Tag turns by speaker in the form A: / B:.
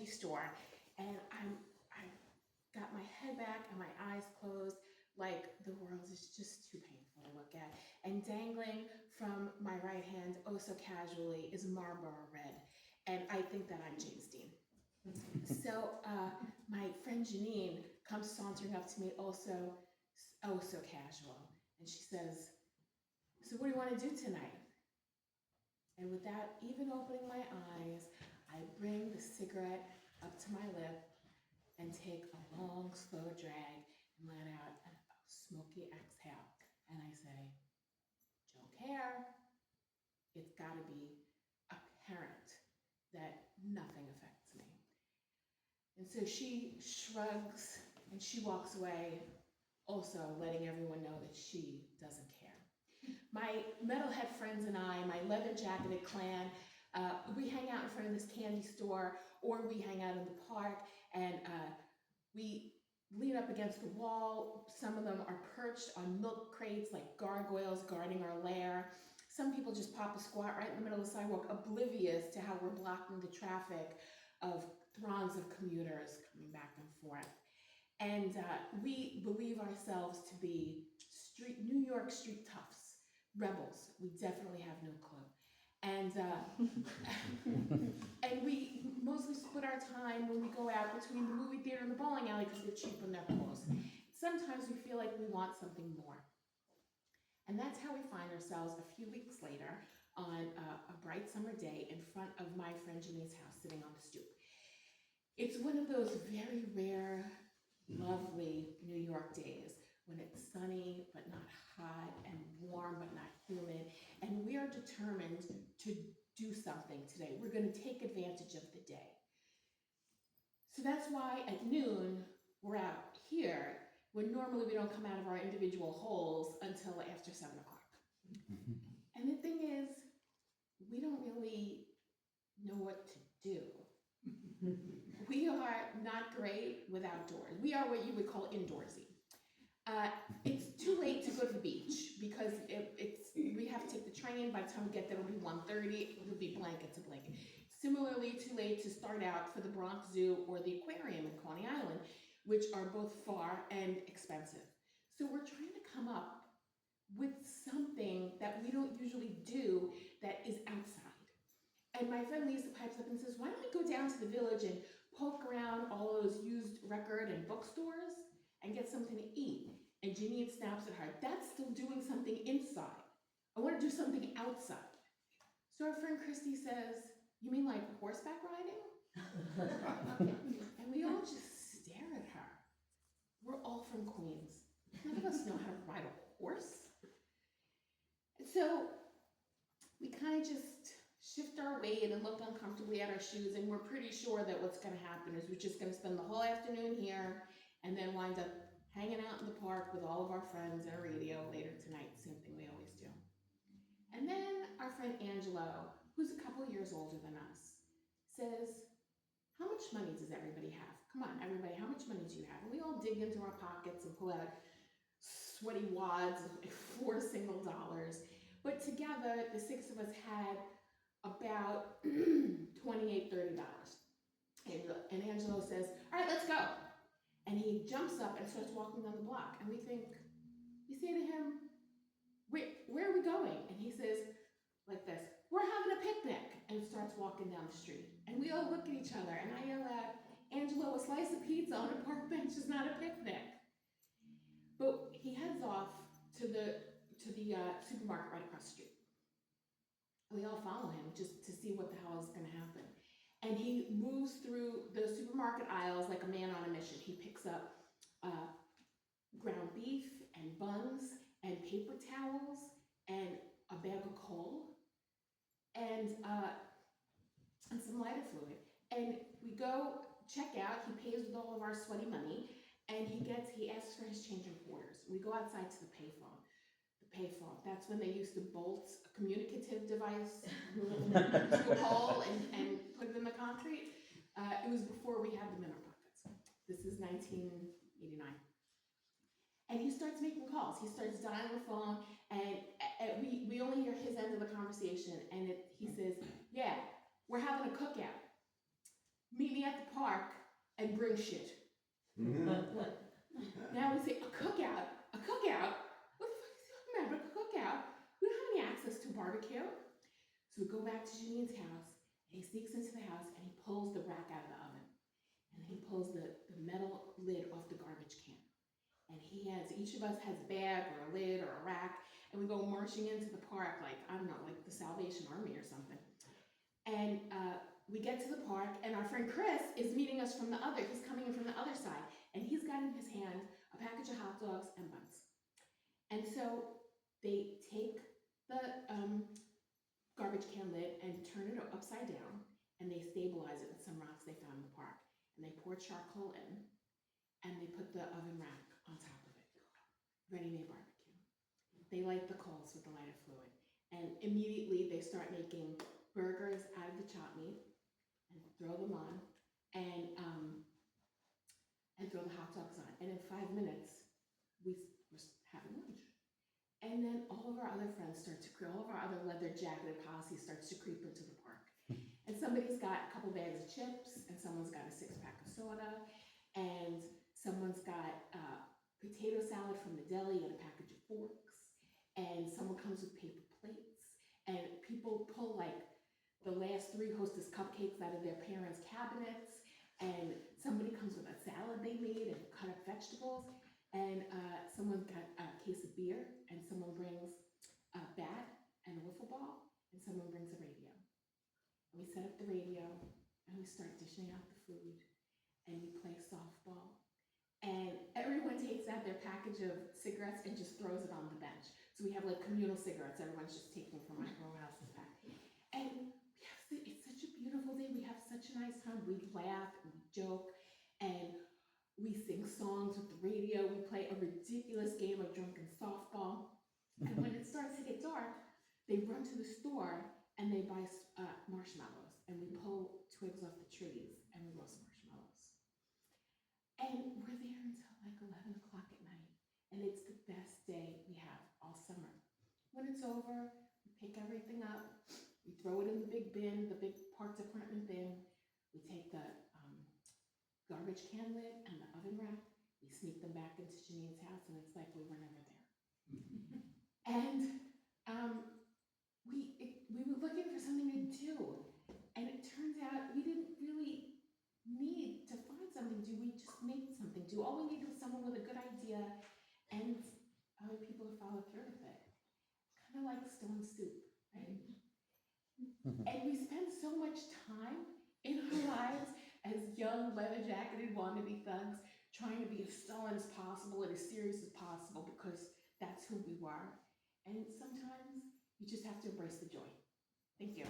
A: candy store, and I got my head back and my eyes closed, like the world is just too painful to look at. And dangling from my right hand, oh so casually, is Marlboro Red, and I think that I'm James Dean. So my friend Janine comes sauntering up to me, also oh so casual, and she says, "So what do you want to do tonight?" And without even opening my eyes, I bring the cigarette up to my lip and take a long, slow drag and let out a smoky exhale. And I say, "Don't care. It's got to be apparent that nothing affects me." And so she shrugs and she walks away, also letting everyone know that she doesn't care. My metalhead friends and I, my leather jacketed clan, we hang out in front of this candy store, or we hang out in the park, and we lean up against the wall. Some of them are perched on milk crates like gargoyles guarding our lair. Some people just pop a squat right in the middle of the sidewalk, oblivious to how we're blocking the traffic of throngs of commuters coming back and forth. And we believe ourselves to be New York street toughs, rebels. We definitely have no clue. And and we mostly split our time when we go out between the movie theater and the bowling alley because they're cheap when they're closed. Sometimes we feel like we want something more. And that's how we find ourselves a few weeks later on a bright summer day in front of my friend Janine's house, sitting on the stoop. It's one of those very rare, lovely New York days when it's sunny but not hot, and warm but not humid, and we are determined to do something today. We're going to take advantage of the day. So that's why at noon we're out here, when normally we don't come out of our individual holes until after 7 o'clock. And the thing is, we don't really know what to do. We are not great with outdoors. We are what you would call indoorsy. It's too late to go to the beach because we have to take the train. By the time we get there, it'll be 1:30. It'll be blanket to blanket. Similarly, too late to start out for the Bronx Zoo or the aquarium in Coney Island, which are both far and expensive. So we're trying to come up with something that we don't usually do that is outside. And my friend Lisa pipes up and says, "Why don't we go down to the village and poke around all those used record and bookstores and get something to eat?" And Janine snaps at her, "That's still doing something inside. I want to do something outside." So our friend Christy says, "You mean like horseback riding?" And we all just stare at her. We're all from Queens. None of us know how to ride a horse. And so we kind of just shift our weight and look uncomfortably at our shoes, and we're pretty sure that what's going to happen is we're just going to spend the whole afternoon here and then wind up hanging out in the park with all of our friends and a radio later tonight, same thing we always do. And then our friend Angelo, who's a couple years older than us, says, "How much money does everybody have? Come on, everybody, how much money do you have?" And we all dig into our pockets and pull out sweaty wads of $4 single dollars. But together, the six of us had about $28, $30. And Angelo says, "All right, let's go." And he jumps up and starts walking down the block. And we say to him, where are we going? And he says, like this, "We're having a picnic," and starts walking down the street. And we all look at each other, and I yell out, "Angelo, a slice of pizza on a park bench is not a picnic." But he heads off to the supermarket right across the street. And we all follow him just to see what the hell is going to happen. And he moves through the supermarket aisles like a man on a mission. He picks up ground beef and buns and paper towels and a bag of coal and some lighter fluid. And we go check out. He pays with all of our sweaty money, and he asks for his change in quarters. We go outside to the payphone. That's when they used to bolt a communicative device to a pole and put it in the concrete. It was before we had them in our pockets. This is 1989. And he starts making calls. He starts dialing the phone, and we only hear his end of the conversation. And he says, "Yeah, we're having a cookout." meet me at the park and bring shit. Now we say a cookout. A cookout? What the fuck is he talking about? A cookout? We don't have any access to barbecue. So we go back to Janine's house, and he sneaks into the house, and he pulls the rack out of the oven. And he pulls the metal lid off the garbage can. And each of us has a bag or a lid or a rack, and we go marching into the park like, I don't know, like the Salvation Army or something. And we get to the park, and our friend Chris is meeting us from he's coming in from the other side, and he's got in his hand a package of hot dogs and buns. And so they take the garbage can lid and turn it upside down, and they stabilize it with some rocks they found in the park. And they pour charcoal in, and they put the oven rack on top of it. Ready-made barbecue. They light the coals with the lighter fluid, and immediately they start making burgers out of the chopped meat and throw them on, and throw the hot dogs on. And in 5 minutes, we were having lunch. And then all of our other friends all of our other leather jacketed posse starts to creep into the park. And somebody's got a couple bags of chips, and someone's got a 6-pack of soda, and someone's got potato salad from the deli and a package of forks, and someone comes with paper plates, and people pull like the last 3 Hostess cupcakes out of their parents' cabinets, and somebody comes with a salad they made and cut up vegetables, and someone's got a case of beer, and someone brings a bat and a wiffle ball, and someone brings a radio. And we set up the radio, and we start dishing out the food, and we play softball. And everyone takes out their package of cigarettes and just throws it on the bench. So we have like communal cigarettes, everyone's just taking from everyone else's pack. And it's such a beautiful day, we have such a nice time. We laugh and we joke, and we sing songs with the radio. We play a ridiculous game of drunken softball. And when it starts to get dark, they run to the store and they buy marshmallows, and we pull twigs off the trees and we roast marshmallows. And we're there until like 11 o'clock at night, and it's the best day we have all summer. When it's over, we pick everything up, we throw it in the big bin, the big park department bin. We take the garbage can lid and the oven rack, we sneak them back into Janine's house, and it's like we were never there. And we were looking for something to do, and it turns out we didn't really need to find something to do. We just made something do. All we needed was someone with a good idea and other people to follow through with it. Kind of like stone soup, right? And we spend so much time in our lives as young leather-jacketed wannabe thugs trying to be as sullen as possible and as serious as possible because that's who we were. And sometimes you just have to embrace the joy. Thank you.